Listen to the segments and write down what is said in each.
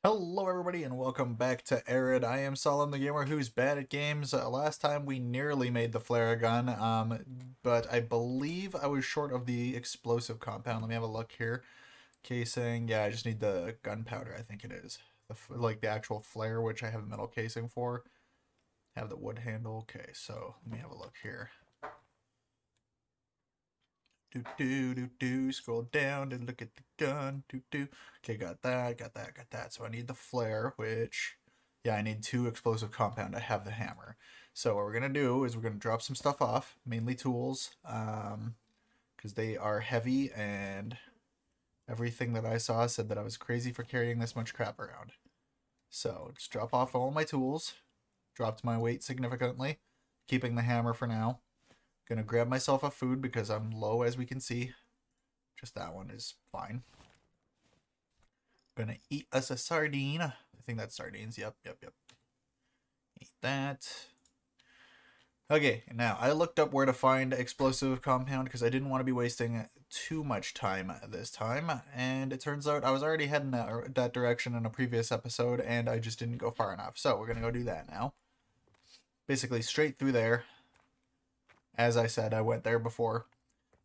Hello everybody and welcome back to Arid. I am Solemn the Gamer who's bad at games. Last time we nearly made the flare gun, but I believe I was short of the explosive compound. Let me have a look here. Casing, yeah, I just need the gunpowder, I think it is. Like the actual flare, which I have a metal casing for. Have the wood handle. Okay, so let me have a look here. Scroll down and look at the gun. Okay, got that. So I need the flare, which, yeah, I need 2 explosive compound. I have the hammer. So what we're gonna do is we're gonna drop some stuff off, mainly tools, because they are heavy, and everything that I saw said that I was crazy for carrying this much crap around. So just drop off all my tools. Dropped my weight significantly, keeping the hammer for now. Gonna grab myself a food because I'm low, as we can see. Just that one is fine. Gonna eat us a sardine. I think that's sardines. Yep. Eat that. Okay, now I looked up where to find explosive compound because I didn't want to be wasting too much time this time. And it turns out I was already heading that direction in a previous episode and I just didn't go far enough. So we're gonna go do that now. Basically straight through there. As I said, I went there before.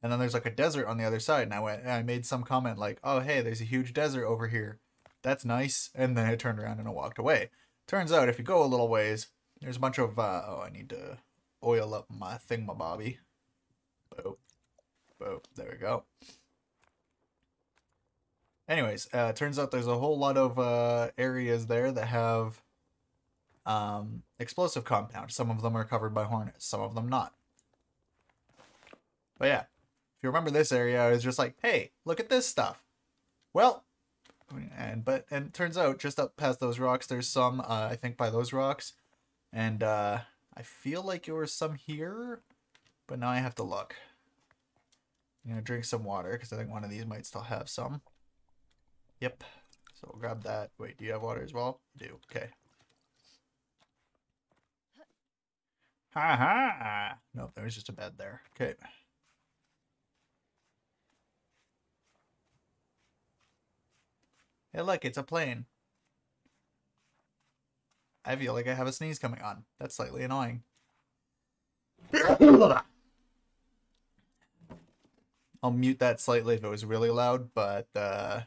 And then there's like a desert on the other side. And I made some comment like, oh, hey, there's a huge desert over here. That's nice. And then I turned around and I walked away. Turns out if you go a little ways, there's a bunch of, oh, I need to oil up my thingamabobby. Boop. Boop. There we go. Anyways, turns out there's a whole lot of areas there that have explosive compound. Some of them are covered by hornets, some of them not. But yeah, if you remember this area, I was just like, hey, look at this stuff. Well, and it turns out just up past those rocks, there's some, I think by those rocks. And I feel like there was some here, but now I have to look. I'm gonna drink some water because I think one of these might still have some. Yep. So we'll grab that. Wait, do you have water as well? You do. Okay. Ha ha. Nope, there was just a bed there. Okay. Hey, look, it's a plane. I feel like I have a sneeze coming on. That's slightly annoying. I'll mute that slightly if it was really loud, but yeah.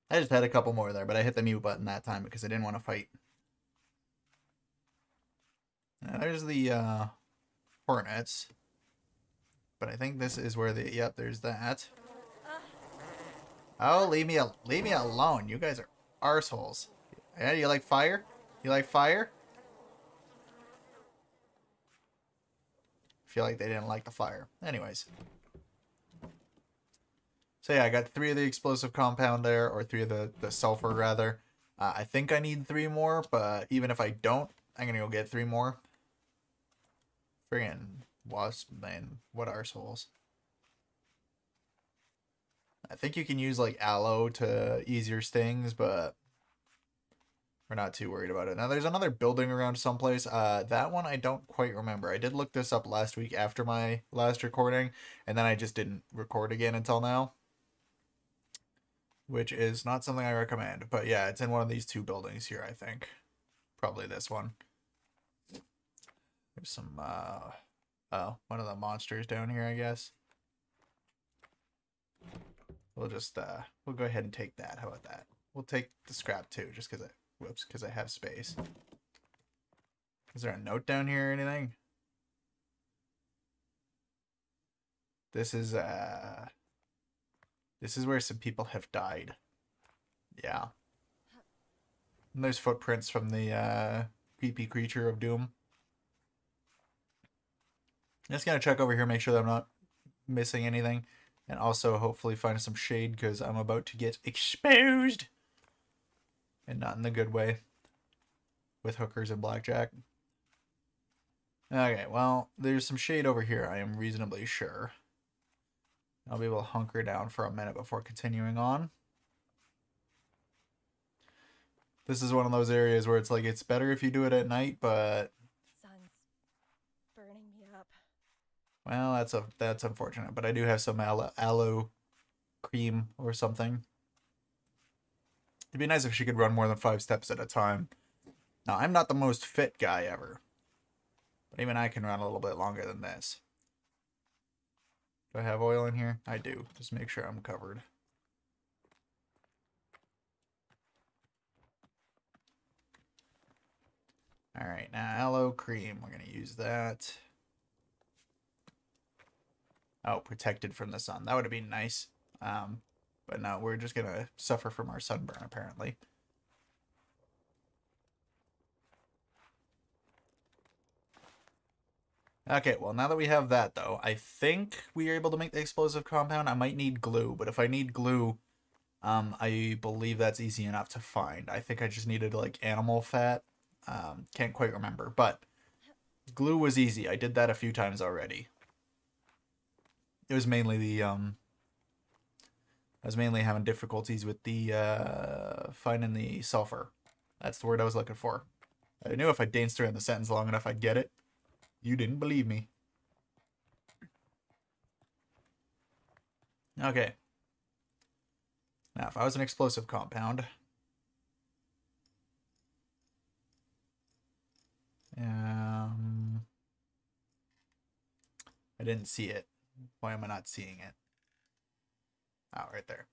I just had a couple more there, but I hit the mute button that time because I didn't want to fight. There's the hornets. But I think this is where the, yep, there's that. Oh, leave me alone. You guys are arseholes. Yeah, you like fire? You like fire? Feel like they didn't like the fire. Anyways. So yeah, I got 3 of the explosive compound there, or 3 of the sulfur rather. I think I need 3 more, but even if I don't, I'm gonna go get 3 more. Friggin' wasp, man. What arseholes. I think you can use like aloe to ease your stings, but we're not too worried about it. Now there's another building around someplace. That one I don't quite remember. I did look this up last week after my last recording, and then I just didn't record again until now. Which is not something I recommend. But yeah, it's in one of these 2 buildings here, I think. Probably this one. There's some, oh, one of the monsters down here, I guess. We'll just, we'll go ahead and take that. How about that? We'll take the scrap too, just because whoops, because I have space. Is there a note down here or anything? This is where some people have died. Yeah. And there's footprints from the, creepy creature of doom. I'm just gonna check over here, make sure that I'm not missing anything. And also hopefully find some shade because I'm about to get exposed. And not in the good way. With hookers and blackjack. Okay, well, there's some shade over here, I am reasonably sure. I'll be able to hunker down for a minute before continuing on. This is one of those areas where it's like, it's better if you do it at night, but... Sun's burning me up. Well, that's unfortunate, but I do have some aloe cream or something. It'd be nice if she could run more than 5 steps at a time. Now, I'm not the most fit guy ever, but even I can run a little bit longer than this. Do I have oil in here? I do. Just make sure I'm covered. Alright, now aloe cream. We're going to use that. Oh, protected from the sun. That would have been nice. But no, we're just going to suffer from our sunburn, apparently. Okay, well, now that we have that, though, I think we are able to make the explosive compound. I might need glue, but if I need glue, I believe that's easy enough to find. I think I just needed, like, animal fat. Can't quite remember, but glue was easy. I did that a few times already. It was mainly the, I was mainly having difficulties with the, finding the sulfur. That's the word I was looking for. I knew if I danced around the sentence long enough, I'd get it. You didn't believe me. Okay. Now, if I was an explosive compound... I didn't see it. Why am I not seeing it? Oh, right there.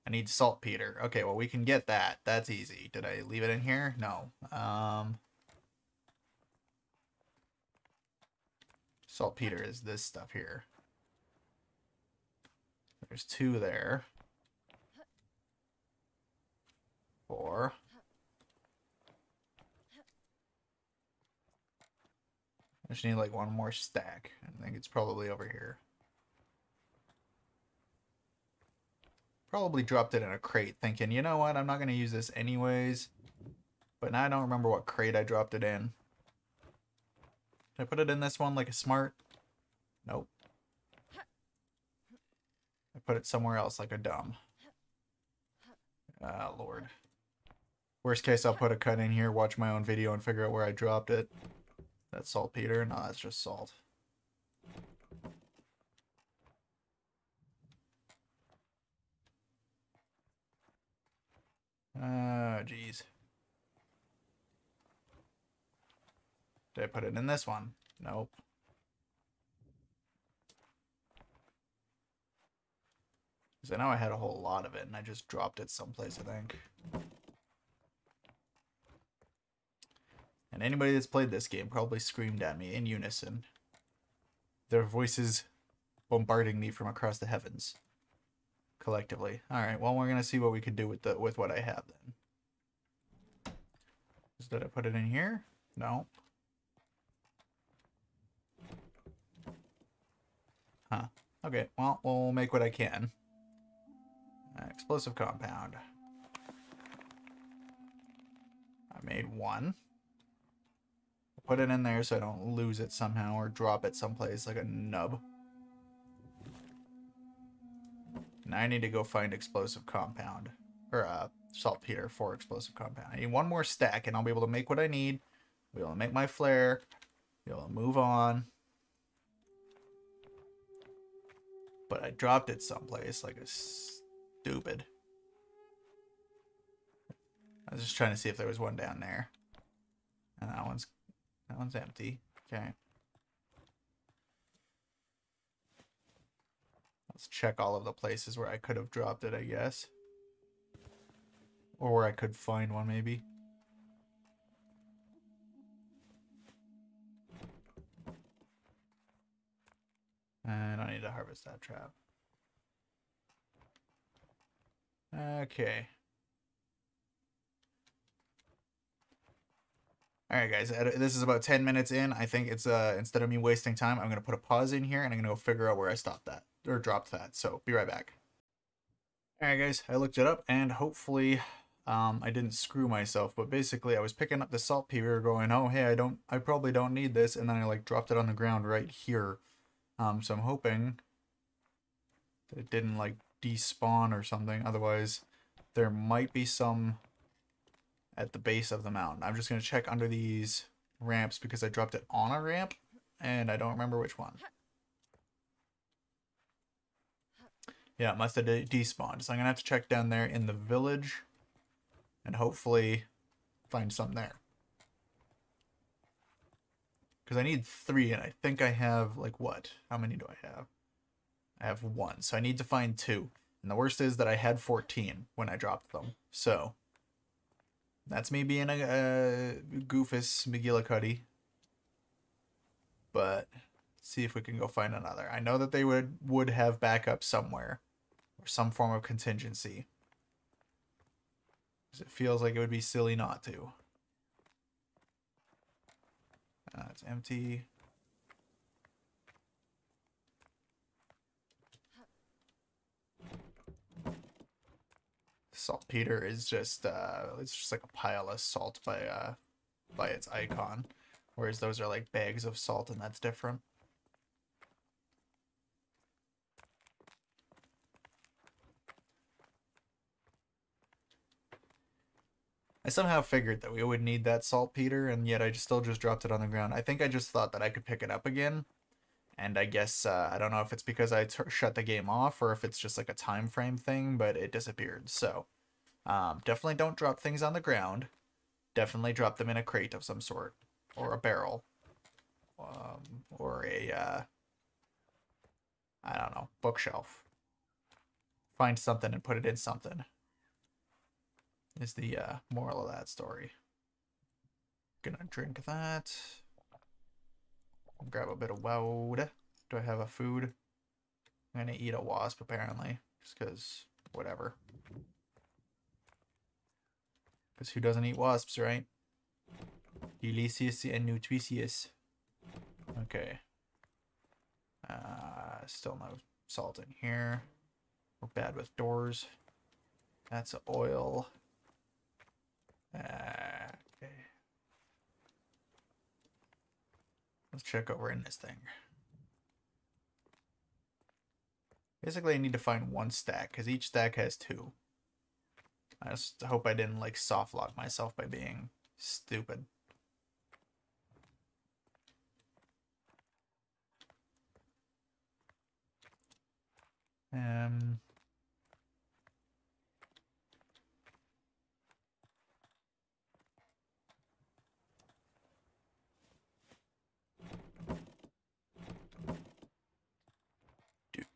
I need saltpeter. Okay, well, we can get that. That's easy. Did I leave it in here? No. Saltpeter is this stuff here. There's 2 there. 4. I just need like 1 more stack. I think it's probably over here. Probably dropped it in a crate thinking, you know what, I'm not going to use this anyways. But now I don't remember what crate I dropped it in. Did I put it in this one like a smart? Nope. I put it somewhere else like a dumb. Ah, Lord. Worst case, I'll put a cut in here, watch my own video, and figure out where I dropped it. That's saltpeter? No, that's just salt. Oh, jeez. Did I put it in this one? Nope. Because I know I had a whole lot of it, and I just dropped it someplace, I think. And anybody that's played this game probably screamed at me in unison. Their voices bombarding me from across the heavens. Collectively. Alright, well, we're going to see what we can do with what I have, then. Did I put it in here? No. Huh. Okay, well, we'll make what I can. Explosive compound. I made 1. Put it in there so I don't lose it somehow or drop it someplace like a nub. Now I need to go find explosive compound. Or saltpeter for explosive compound. I need 1 more stack and I'll be able to make what I need. Be able to make my flare. Be able to move on. But I dropped it someplace like a stupid. I was just trying to see if there was one down there. And that one's empty. Okay. Let's check all of the places where I could have dropped it, I guess. Or where I could find one, maybe. And I need to harvest that trap. Okay. Alright guys, this is about 10 minutes in. I think it's, instead of me wasting time, I'm going to put a pause in here and I'm going to go figure out where I stopped that, or dropped that. So, be right back. Alright guys, I looked it up and hopefully, I didn't screw myself, but basically I was picking up the saltpeter going, oh hey, I probably don't need this, and then I like dropped it on the ground right here. So I'm hoping that it didn't like despawn or something, otherwise there might be some at the base of the mountain. I'm just going to check under these ramps because I dropped it on a ramp and I don't remember which one. Yeah, it must have despawned. So I'm gonna have to check down there in the village and hopefully find some there. Because I need 3, and I think I have, like, what? How many do I have? I have 1, so I need to find 2. And the worst is that I had 14 when I dropped them. So, that's me being a goofus McGillicuddy. But, let's see if we can go find another. I know that they would have backup somewhere. Or some form of contingency. Because it feels like it would be silly not to. It's empty. Saltpeter is just it's just like a pile of salt by its icon, whereas those are like bags of salt, and that's different. I somehow figured that we would need that saltpeter, and yet I still just dropped it on the ground. I think I just thought that I could pick it up again, and I guess I don't know if it's because I shut the game off or if it's just like a time frame thing, but it disappeared. So definitely don't drop things on the ground. Definitely drop them in a crate of some sort, or a barrel, or a I don't know, bookshelf. Find something and put it in something is the moral of that story. Gonna drink that. Grab a bit of wood. Do I have a food? I'm gonna eat a wasp apparently, just because whatever. Because who doesn't eat wasps, right? Delicious and nutritious. Okay. Still no salt in here. We're bad with doors. That's oil. Okay. Let's check over in this thing. Basically, I need to find 1 stack, because each stack has 2. I just hope I didn't, like, soft lock myself by being stupid.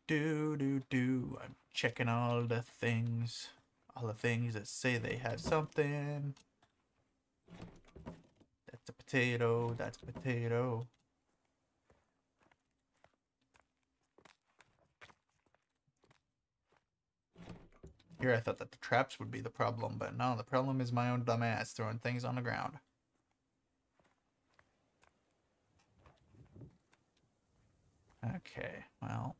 I'm checking all the things that say they have something. That's a potato. That's a potato. Here I thought that the traps would be the problem, but no, the problem is my own dumb ass throwing things on the ground. Okay, well.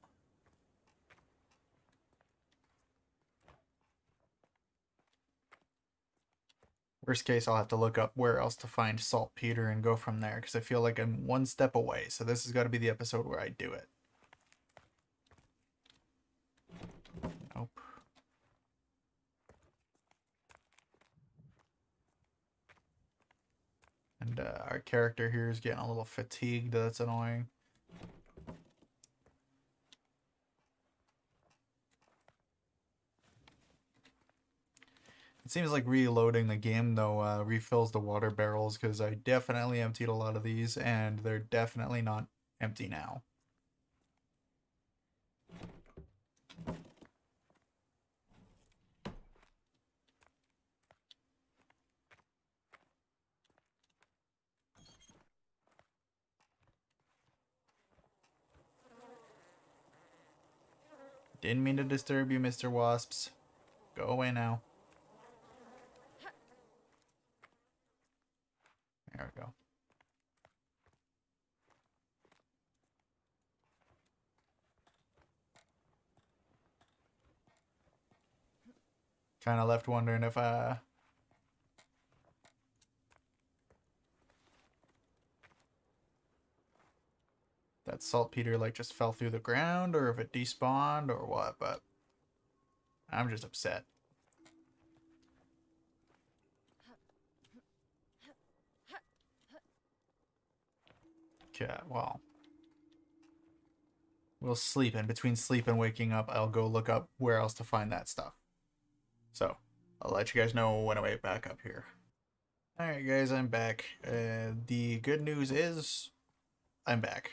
Worst case, I'll have to look up where else to find saltpeter and go from there, because I feel like I'm 1 step away, so this has got to be the episode where I do it. Nope. And our character here is getting a little fatigued. That's annoying. It seems like reloading the game, though, refills the water barrels, because I definitely emptied a lot of these, and they're definitely not empty now. Didn't mean to disturb you, Mr. Wasps. Go away now. There we go. Kind of left wondering if that saltpeter like just fell through the ground, or if it despawned or what, but I'm just upset. Okay, well, we'll sleep. And between sleep and waking up, I'll go look up where else to find that stuff. So, I'll let you guys know when I wake back up here. Alright guys, I'm back. The good news is, I'm back.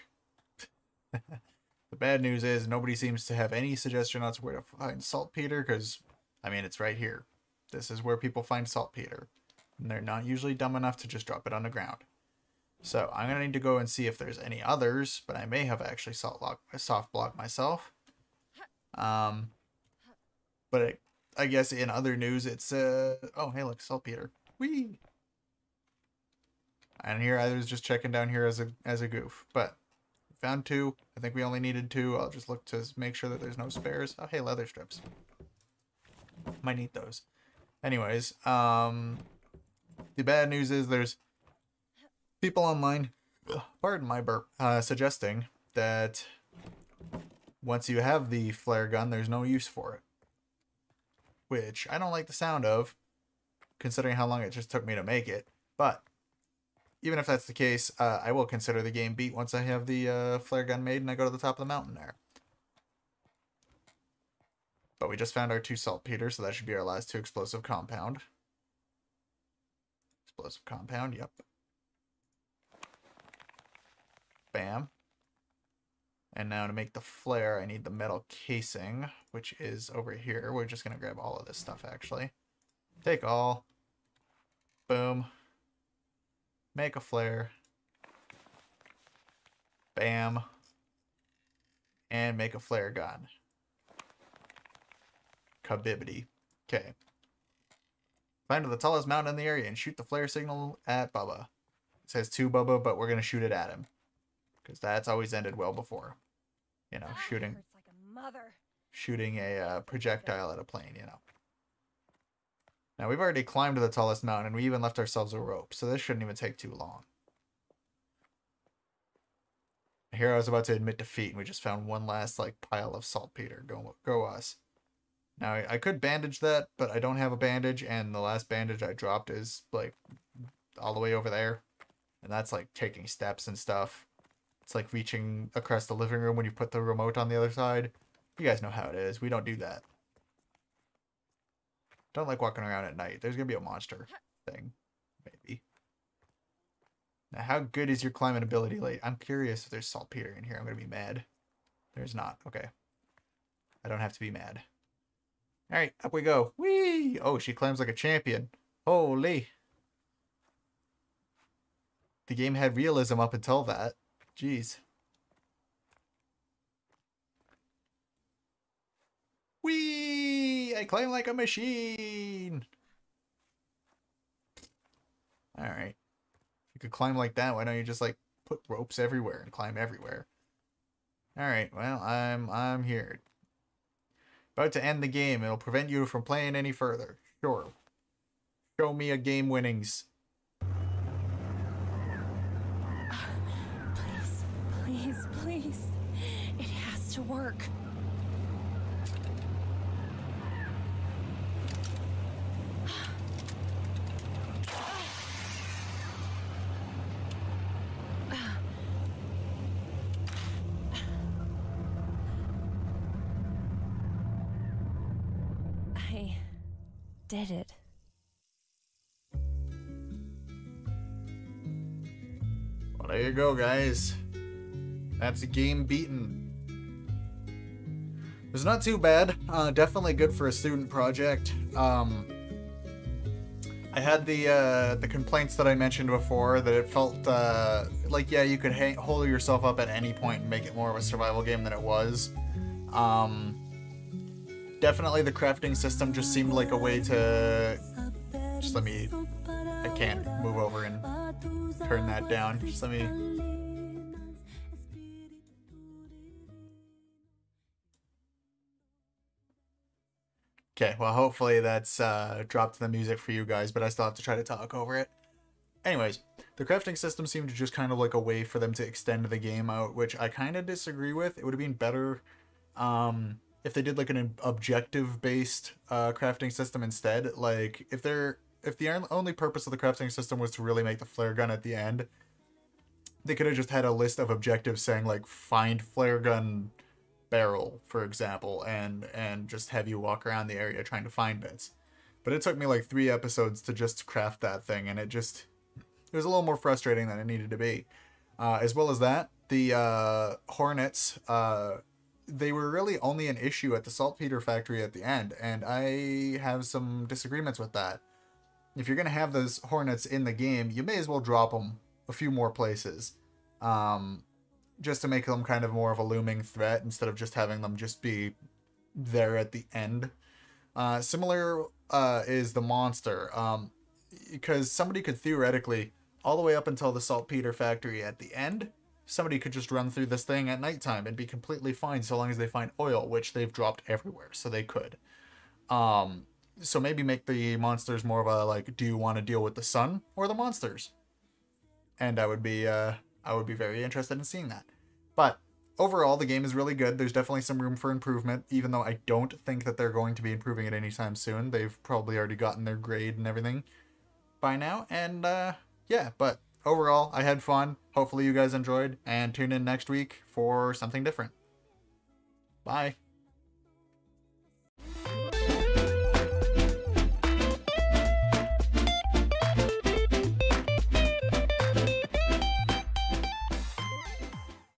The bad news is, nobody seems to have any suggestion on where to find saltpeter, because, I mean, it's right here. This is where people find saltpeter. And they're not usually dumb enough to just drop it on the ground. So, I'm going to need to go and see if there's any others, but I may have actually soft blocked myself. But I guess in other news, it's, oh, hey, look, saltpeter. Whee! And here I was just checking down here as a goof, but found 2. I think we only needed 2. I'll just look to make sure that there's no spares. Oh, hey, leather strips. Might need those. Anyways, the bad news is there's people online, pardon my burp, suggesting that once you have the flare gun, there's no use for it. Which I don't like the sound of, considering how long it just took me to make it, but even if that's the case, I will consider the game beat once I have the flare gun made and I go to the top of the mountain there. But we just found our 2 saltpeter, so that should be our last 2 explosive compound. Explosive compound, yep. Bam. And now to make the flare, I need the metal casing, which is over here. We're just going to grab all of this stuff, actually. Take all. Boom. Make a flare. Bam. And make a flare gun. Kabibbity. Okay. Climb to the tallest mountain in the area and shoot the flare signal at Bubba. It says to Bubba, but we're going to shoot it at him. Because that's always ended well before. You know, shooting a projectile at a plane, you know. Now, we've already climbed to the tallest mountain, and we even left ourselves a rope, so this shouldn't even take too long. Here I was about to admit defeat, and we just found one last, like, pile of saltpeter. Go us. Now, I could bandage that, but I don't have a bandage, and the last bandage I dropped is, like, all the way over there. And that's, like, taking steps and stuff. It's like reaching across the living room when you put the remote on the other side. You guys know how it is. We don't do that. Don't like walking around at night. There's going to be a monster thing. Maybe. Now, how good is your climbing ability, late? I'm curious if there's saltpeter in here. I'm going to be mad. There's not. Okay. I don't have to be mad. Alright, up we go. Whee! Oh, she climbs like a champion. Holy. The game had realism up until that. Jeez. Whee! I climb like a machine! Alright. You could climb like that, why don't you just, like, put ropes everywhere and climb everywhere? Alright, well, I'm here. About to end the game. It'll prevent you from playing any further. Sure. Show me a game winnings. Please, please. It has to work. I did it. Well, there you go, guys. That's a game beaten. It was not too bad. Definitely good for a student project. I had the complaints that I mentioned before, that it felt like, yeah, you could hold yourself up at any point and make it more of a survival game than it was. Definitely the crafting system just seemed like a way to... Just let me... I can't move over and turn that down. Just let me... Okay, well, hopefully that's dropped the music for you guys, but I still have to try to talk over it. Anyways, the crafting system seemed to just kind of like a way for them to extend the game out, which I kind of disagree with. It would have been better if they did like an objective-based crafting system instead. Like, if the only purpose of the crafting system was to really make the flare gun at the end, they could have just had a list of objectives saying, like, find flare gun barrel, for example, and just have you walk around the area trying to find bits. But it took me like 3 episodes to just craft that thing, and it was a little more frustrating than it needed to be. As well as that, the Hornets, they were really only an issue at the saltpeter factory at the end, and I have some disagreements with that. If you're going to have those Hornets in the game, you may as well drop them a few more places, just to make them kind of more of a looming threat instead of just having them just be there at the end. Similar is the monster, because somebody could theoretically, all the way up until the saltpeter factory at the end, somebody could just run through this thing at nighttime and be completely fine so long as they find oil, which they've dropped everywhere, so they could. So maybe make the monsters more of a, like, do you want to deal with the sun or the monsters? And I would be very interested in seeing that. But overall, the game is really good. There's definitely some room for improvement, even though I don't think that they're going to be improving it anytime soon. They've probably already gotten their grade and everything by now. And yeah, but overall, I had fun. Hopefully you guys enjoyed, and tune in next week for something different. Bye.